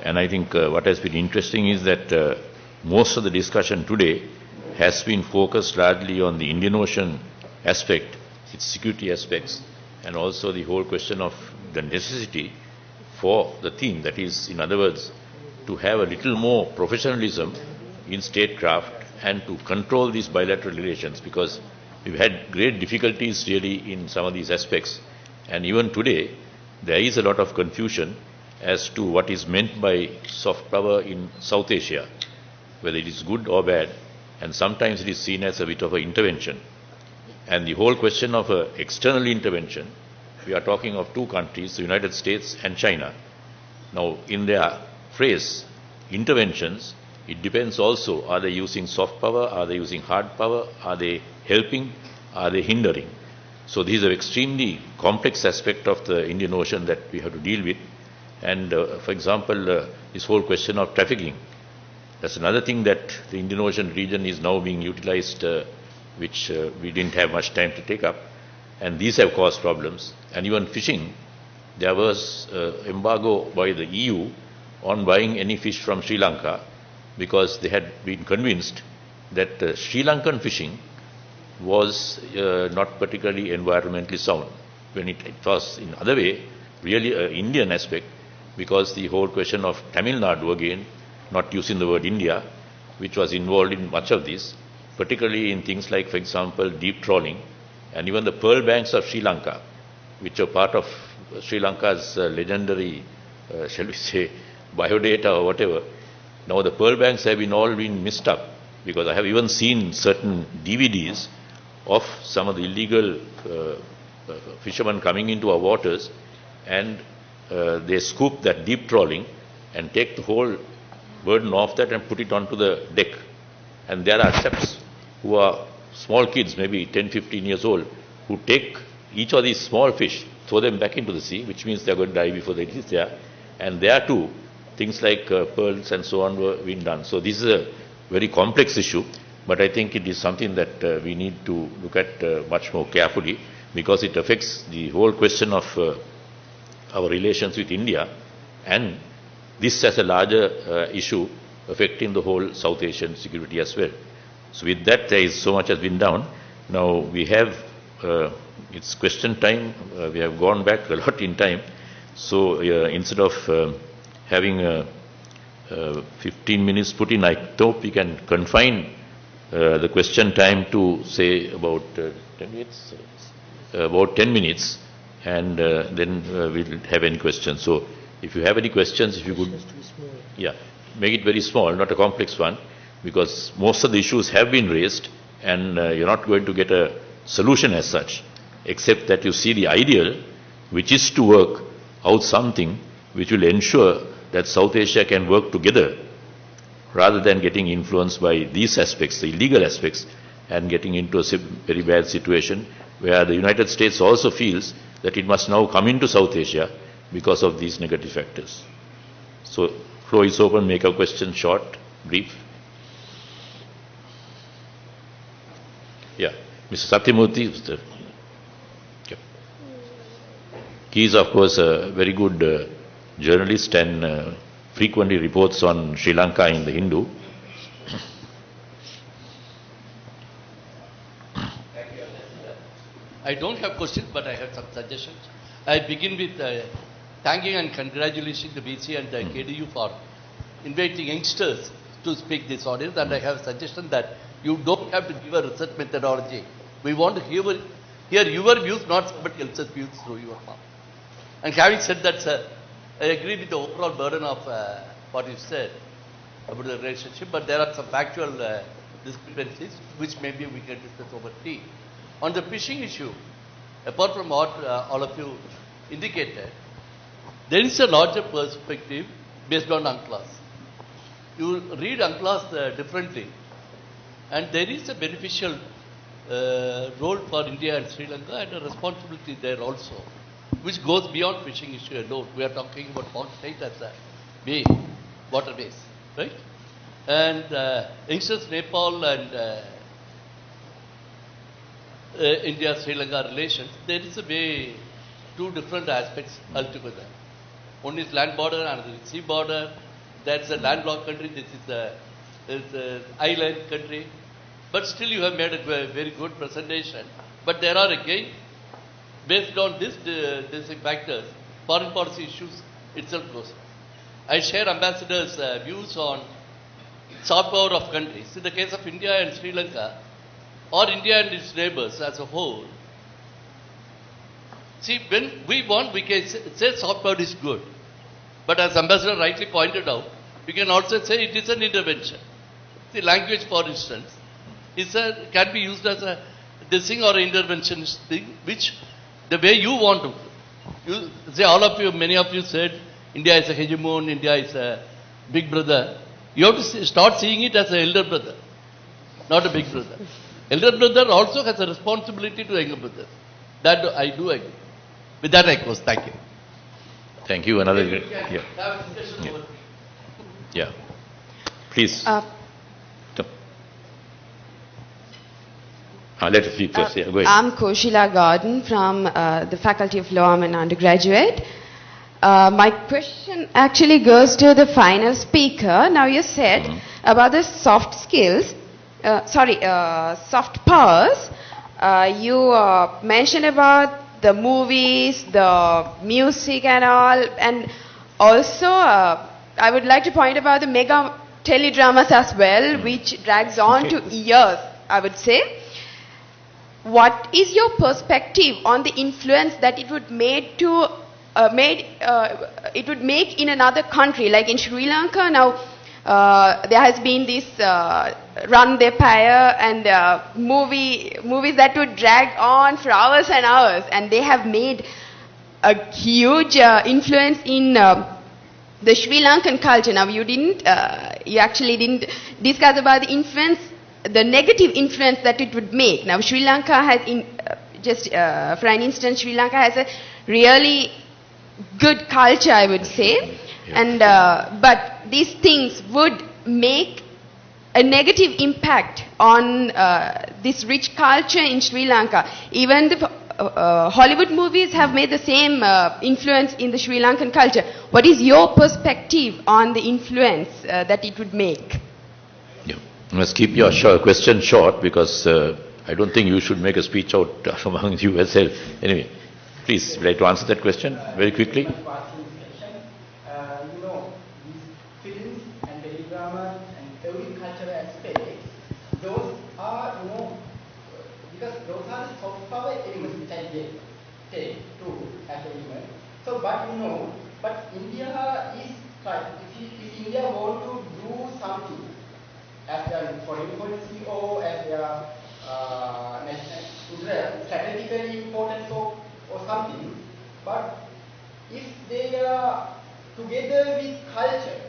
And I think what has been interesting is that most of the discussion today has been focused largely on the Indian Ocean aspect, its security aspects, and also the whole question of the necessity for the theme, that is, in other words, to have a little more professionalism in statecraft and to control these bilateral relations, because we've had great difficulties really in some of these aspects. And even today, there is a lot of confusion as to what is meant by soft power in South Asia, whether it is good or bad, and sometimes it is seen as a bit of an intervention. And the whole question of external intervention, we are talking of two countries, the United States and China. Now, in their phrase, interventions, it depends also, are they using soft power, are they using hard power, are they helping, are they hindering? So this is an extremely complex aspect of the Indian Ocean that we have to deal with. And for example, this whole question of trafficking, that's another thing that the Indian Ocean region is now being utilized, which we didn't have much time to take up. And these have caused problems. And even fishing, there was embargo by the EU on buying any fish from Sri Lanka, because they had been convinced that Sri Lankan fishing was not particularly environmentally sound, when it was in other way really an Indian aspect, because the whole question of Tamil Nadu, again, not using the word India, which was involved in much of this, particularly in things like, for example, deep trawling, and even the pearl banks of Sri Lanka, which are part of Sri Lanka's legendary, shall we say, biodata or whatever. Now the pearl banks have all been messed up, because I have even seen certain DVDs of some of the illegal fishermen coming into our waters, and they scoop that deep trawling and take the whole burden off that and put it onto the deck. And there are chaps who are small kids, maybe 10, 15 years old, who take each of these small fish, throw them back into the sea, which means they're going to die before they reach there. And there too, things like pearls and so on were being done. So this is a very complex issue, but I think it is something that we need to look at much more carefully, because it affects the whole question of our relations with India, and this as a larger issue affecting the whole South Asian security as well. So with that, there is so much has been done. Now we have, it's question time. We have gone back a lot in time. So instead of having 15 minutes put in, I hope we can confine the question time to say about 10 minutes, and then we'll have any questions. So if you have any questions, if you could, yeah, make it very small, not a complex one, because most of the issues have been raised, and you're not going to get a solution as such, except that you see the ideal, which is to work out something which will ensure that South Asia can work together, rather than getting influenced by these aspects, the illegal aspects, and getting into a very bad situation where the United States also feels that it must now come into South Asia because of these negative factors. So, floor is open, make a question short, brief. Yeah, Mr. Satyamurthy. He is, of course, a very good journalist and frequently reports on Sri Lanka in the Hindu. I don't have questions, but I have some suggestions. I begin with thanking and congratulating the BC and the KDU for inviting youngsters to speak this audience, and I have a suggestion that you don't have to give a research methodology. We want to hear your views, not somebody else's views through your mouth. And having said that, sir, I agree with the overall burden of what you said about the relationship, but there are some factual discrepancies which maybe we can discuss over tea. On the fishing issue, apart from what all of you indicated, there is a larger perspective based on UNCLOS. You read UNCLOS differently, and there is a beneficial role for India and Sri Lanka, and a responsibility there also, which goes beyond fishing issue alone. We are talking about bauxite as a way, waterways, right? And youngsters, Nepal and India-Sri Lanka relations, there is a way, two different aspects altogether. One is land border, another is sea border, That's a landlocked country. This is a island country. But still you have made a very good presentation. But there are again, based on these factors, foreign policy issues itself goes. I share Ambassador's views on soft power of countries. In the case of India and Sri Lanka, or India and its neighbors as a whole, see, when we want, we can say soft power is good. But as Ambassador rightly pointed out, we can also say it is an intervention. The language, for instance, can be used as a this thing or intervention thing, which the way you want to. You say, all of you, many of you said, India is a hegemon, India is a big brother. You have to start seeing it as an elder brother, not a big brother. Elder brother also has a responsibility to younger brothers. That I do agree. With that I close. Thank you. Thank you. Another. Yeah. Have a discussion over. Yeah. Please. Let us speak first. Yeah, go ahead. I'm Koshila Garden from the Faculty of Law. I'm an undergraduate. My question actually goes to the final speaker. Now you said about the soft skills, soft powers. You mentioned about the movies, the music and all. And also, I would like to point about the mega teledramas as well, which drags on to years, I would say. What is your perspective on the influence that it would make in another country, like in Sri Lanka? Now there has been this Run De Paya and movies that would drag on for hours and hours, and they have made a huge influence in the Sri Lankan culture. Now you actually didn't discuss about the influence, the negative influence that it would make. Now Sri Lanka has, for an instance, Sri Lanka has a really good culture, I would say, and but these things would make a negative impact on this rich culture in Sri Lanka. Even the Hollywood movies have made the same influence in the Sri Lankan culture. What is your perspective on the influence that it would make? You must keep your question short, because I don't think you should make a speech out among you yourself. Anyway, please, would you like to answer that question very quickly? These films and teledramas and every cultural aspects, those are, because those are the soft power elements which I take to as an element. So, but India is trying, if India want to do something, as their foreign policy or as their strategically important or something, but if they are together with culture,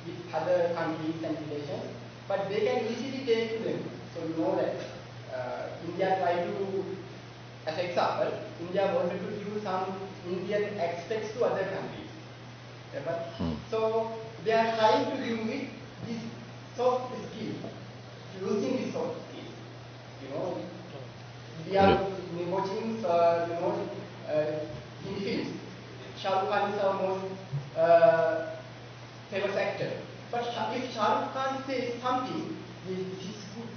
with other countries and relations, but they can easily take to them. So you know that India tried to, as an example, India wanted to give some Indian aspects to other countries. So they are trying to give it this soft skills, using these soft skills. We are watching, in films. Shah Rukh Khan is our most famous actor. But if Shah Rukh Khan says something, this is good.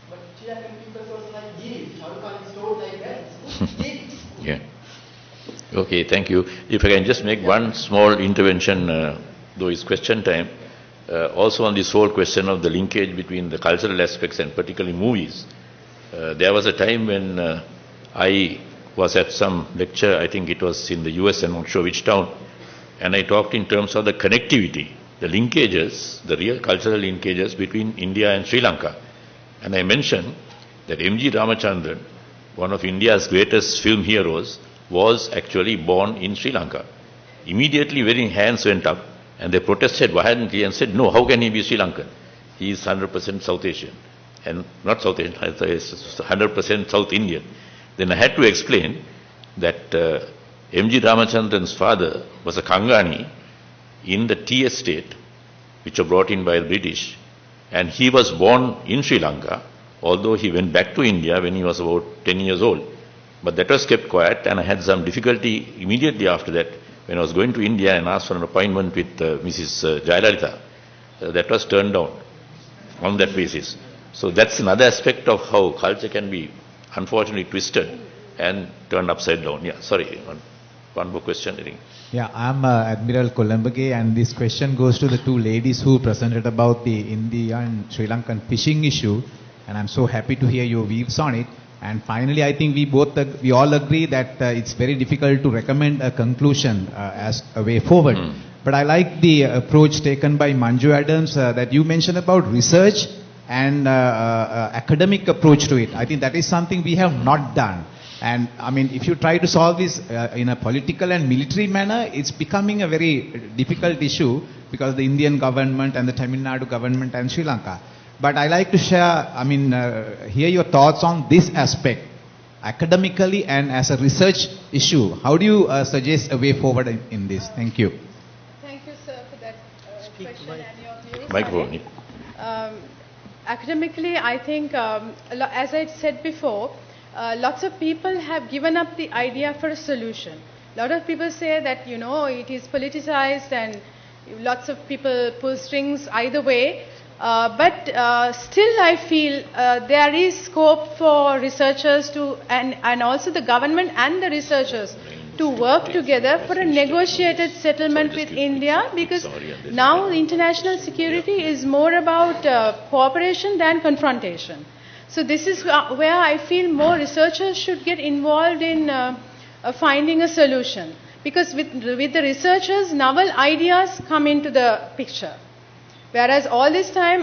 But Sri Lankan people also like, Shah Rukh Khan is told like that, it's good. Yeah. Okay, thank you. If I can just make one small intervention, though it's question time. Also on this whole question of the linkage between the cultural aspects and particularly movies. There was a time when I was at some lecture, I think it was in the US, I'm not sure which town, and I talked in terms of the connectivity, the linkages, the real cultural linkages between India and Sri Lanka. And I mentioned that M.G. Ramachandran, one of India's greatest film heroes, was actually born in Sri Lanka. Immediately, very hands went up, and they protested violently and said, no, how can he be Sri Lankan? He is 100% South Asian. And not South Asian, 100% South Indian. Then I had to explain that M.G. Ramachandran's father was a Kangani in the tea estate, which were brought in by the British. And he was born in Sri Lanka, although he went back to India when he was about 10 years old. But that was kept quiet, and I had some difficulty immediately after that when I was going to India and asked for an appointment with Mrs. Jayalalitha, that was turned down on that basis. So that's another aspect of how culture can be unfortunately twisted and turned upside down. Yeah, sorry, one more question, I think. Yeah, I'm Admiral Kolambage, and this question goes to the two ladies who presented about the India and Sri Lankan fishing issue, and I'm so happy to hear your views on it. And finally, I think we all agree that it's very difficult to recommend a conclusion as a way forward. But I like the approach taken by Manju Adams that you mentioned about research and academic approach to it. I think that is something we have not done. And I mean, if you try to solve this in a political and military manner, it's becoming a very difficult issue because the Indian government and the Tamil Nadu government and Sri Lanka. But I like to share, hear your thoughts on this aspect, academically and as a research issue. How do you suggest a way forward in this? Thank you. Thank you, sir, for that question and your views. Microphone. Academically, I think, as I said before, lots of people have given up the idea for a solution. A lot of people say that, it is politicized and lots of people pull strings either way. But still I feel there is scope for researchers to, and also the government and the researchers to work together for a negotiated settlement with India, because now international security is more about cooperation than confrontation. So this is where I feel more researchers should get involved in finding a solution, because with the researchers, novel ideas come into the picture. Whereas all this time,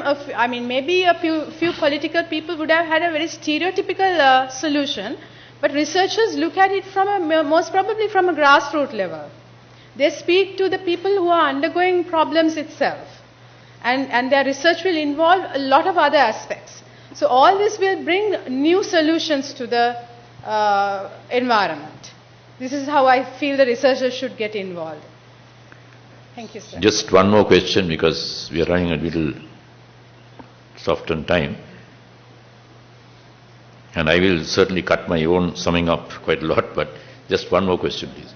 maybe a few political people would have had a very stereotypical solution, but researchers look at it from most probably from a grassroots level. They speak to the people who are undergoing problems itself, and their research will involve a lot of other aspects. So all this will bring new solutions to the environment. This is how I feel the researchers should get involved. Thank you, sir. Just one more question, because we are running a little soft on time. And I will certainly cut my own summing up quite a lot, but just one more question, please.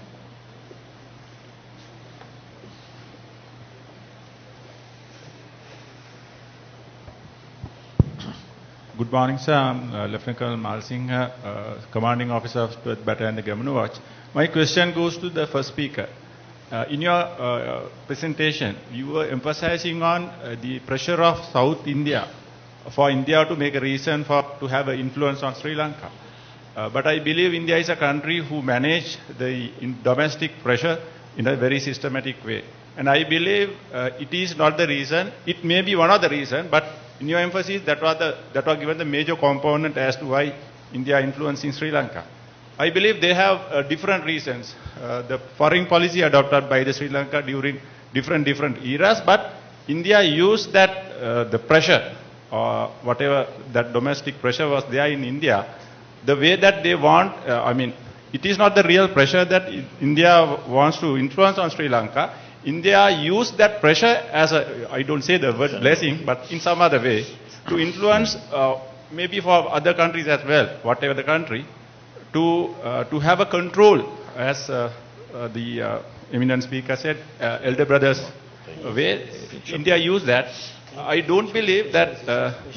Good morning, sir. I'm Lieutenant Colonel Mal Singh, Commanding Officer of 12th Battalion, the Governor Watch. My question goes to the first speaker. In your presentation, you were emphasizing on the pressure of South India for India to make a reason to have an influence on Sri Lanka. But I believe India is a country who manage the domestic pressure in a very systematic way. And I believe it is not the reason. It may be one of the reasons, but in your emphasis, that was given the major component as to why India influencing Sri Lanka. I believe they have different reasons. The foreign policy adopted by the Sri Lanka during different eras, but India used that the pressure, or whatever that domestic pressure was there in India, the way that they want. It is not the real pressure that India wants to influence on Sri Lanka. India used that pressure as I don't say the word blessing, but in some other way, to influence maybe for other countries as well, whatever the country, to have a control, as the eminent speaker said, elder brothers way. India used that. I don't believe that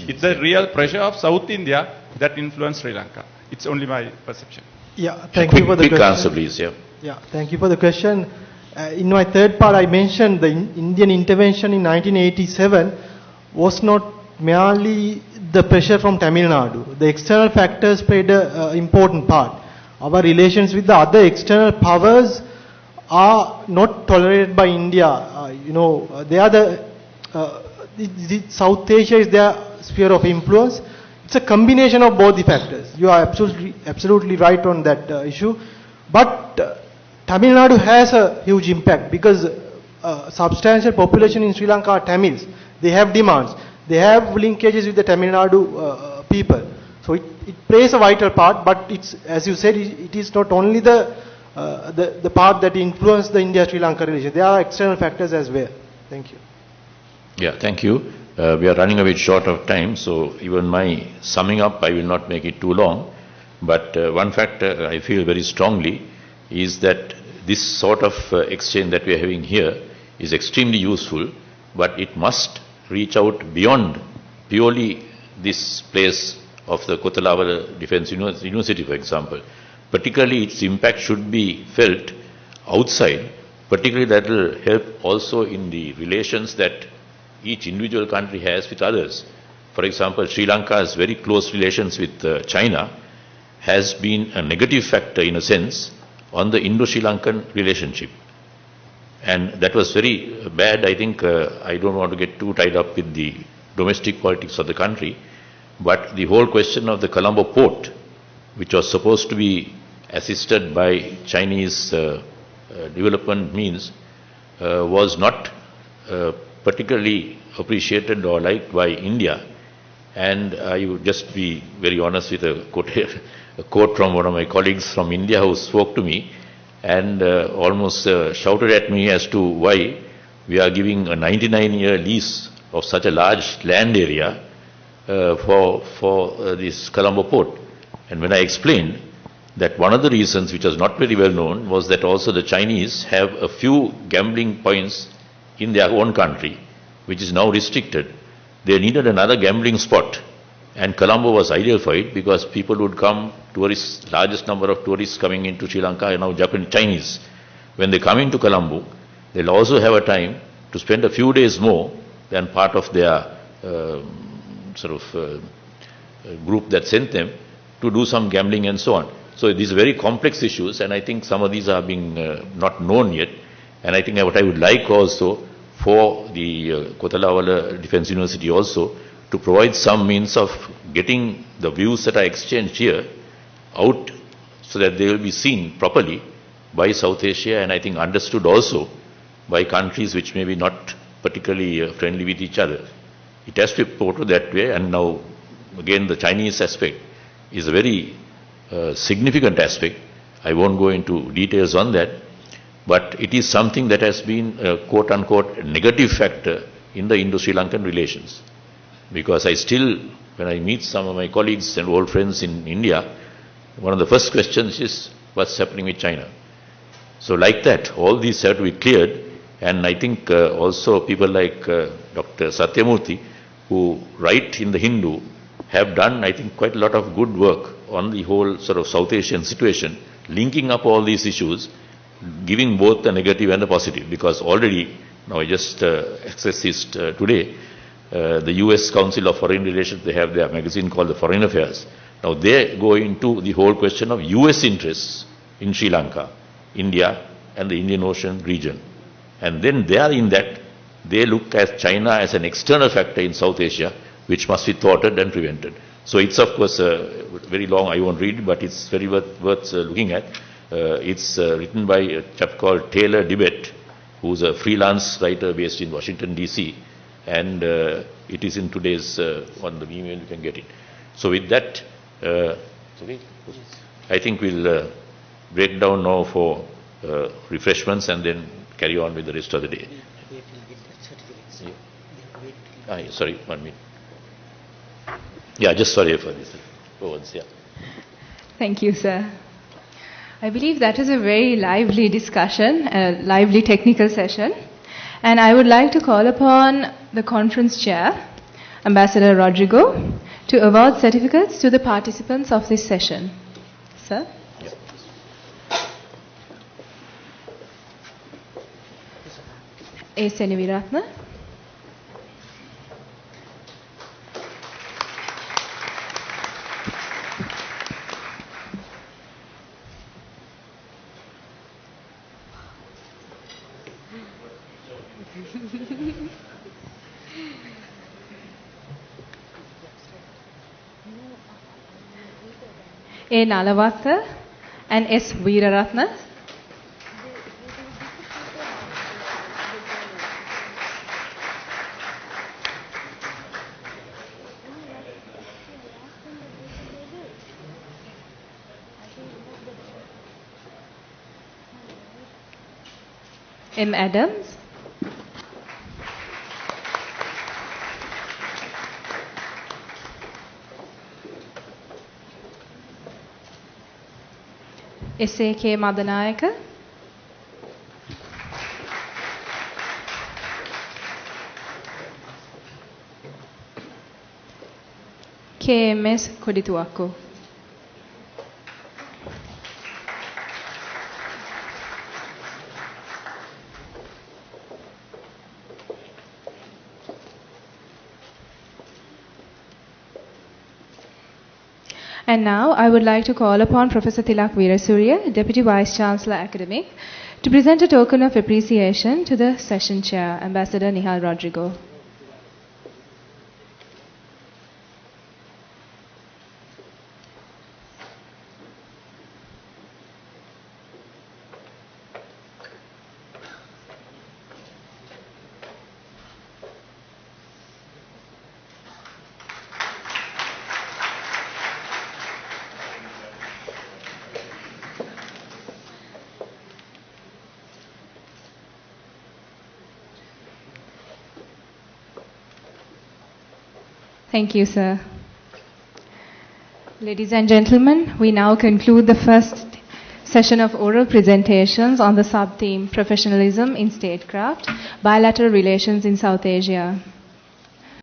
it's the real pressure of South India that influenced Sri Lanka. It's only my perception. Yeah, thank you for the question. Quick answer, please. Yeah, thank you for the question. In my third part, I mentioned the Indian intervention in 1987 was not merely the pressure from Tamil Nadu. The external factors played an important part. Our relations with the other external powers are not tolerated by India. They are the South Asia is their sphere of influence. It's a combination of both the factors. You are absolutely right on that issue. But Tamil Nadu has a huge impact because substantial population in Sri Lanka are Tamils. They have demands. They have linkages with the Tamil Nadu people. So it plays a vital part, but it's, as you said, it is not only the part that influences the India-Sri Lanka relations. There are external factors as well. Thank you. Yeah, thank you. We are running a bit short of time, so even my summing up, I will not make it too long. But one factor I feel very strongly is that this sort of exchange that we are having here is extremely useful, but it must reach out beyond purely this place of the Kotalawala Defence University, for example. Particularly, its impact should be felt outside. Particularly, that will help also in the relations that each individual country has with others. For example, Sri Lanka's very close relations with China has been a negative factor, in a sense, on the Indo-Sri Lankan relationship. And that was very bad. I think I don't want to get too tied up with the domestic politics of the country, but the whole question of the Colombo port, which was supposed to be assisted by Chinese development means, was not particularly appreciated or liked by India. And I would just be very honest with a quote from one of my colleagues from India who spoke to me and almost shouted at me as to why we are giving a 99-year lease of such a large land area for this Colombo port. And when I explained that one of the reasons, which was not very well known, was that also the Chinese have a few gambling points in their own country, which is now restricted. They needed another gambling spot, and Colombo was ideal for it because people would come, tourists, largest number of tourists coming into Sri Lanka are now Japanese, Chinese. When they come into Colombo, they'll also have a time to spend a few days more than part of their group that sent them to do some gambling and so on. So these are very complex issues, and I think some of these are being not known yet. And I think what I would like also for the Kotalawala Defence University also to provide some means of getting the views that are exchanged here out so that they will be seen properly by South Asia and I think understood also by countries which may be not particularly friendly with each other. It has to be portrayed that way, and now again the Chinese aspect is a very significant aspect. I won't go into details on that, but it is something that has been a quote-unquote negative factor in the Indo-Sri Lankan relations. Because I still, when I meet some of my colleagues and old friends in India, one of the first questions is, what's happening with China? So like that, all these have to be cleared, and I think also people like Dr. Satyamurthy, who write in the Hindu, have done, I think, quite a lot of good work on the whole sort of South Asian situation, linking up all these issues, giving both the negative and the positive, because already, now I just accessed this today, the US Council of Foreign Relations, they have their magazine called the Foreign Affairs. Now they go into the whole question of US interests in Sri Lanka, India and the Indian Ocean region. And then there in that, they look at China as an external factor in South Asia, which must be thwarted and prevented. So it's of course very long, I won't read, but it's very worth looking at. It's written by a chap called Taylor Debett, who's a freelance writer based in Washington, D.C. And it is in today's, on the email you can get it. So with that, I think we'll break down now for refreshments and then carry on with the rest of the day. Sorry, 1 minute. Yeah, just sorry for this. Yeah. Thank you, sir. I believe that is a very lively discussion, a lively technical session. And I would like to call upon the conference chair, Ambassador Rodrigo, to award certificates to the participants of this session. Sir? A. Seniviratna. A. Nalawatha and S. Veeraratna. M. Adams. S.A.K. Madanayaka. KMS Kodituakku. And now I would like to call upon Professor Tilak Veerasurya, Deputy Vice Chancellor Academic, to present a token of appreciation to the session chair, Ambassador Nihal Rodrigo. Thank you, sir. Ladies and gentlemen, we now conclude the first session of oral presentations on the sub-theme Professionalism in Statecraft, Bilateral Relations in South Asia.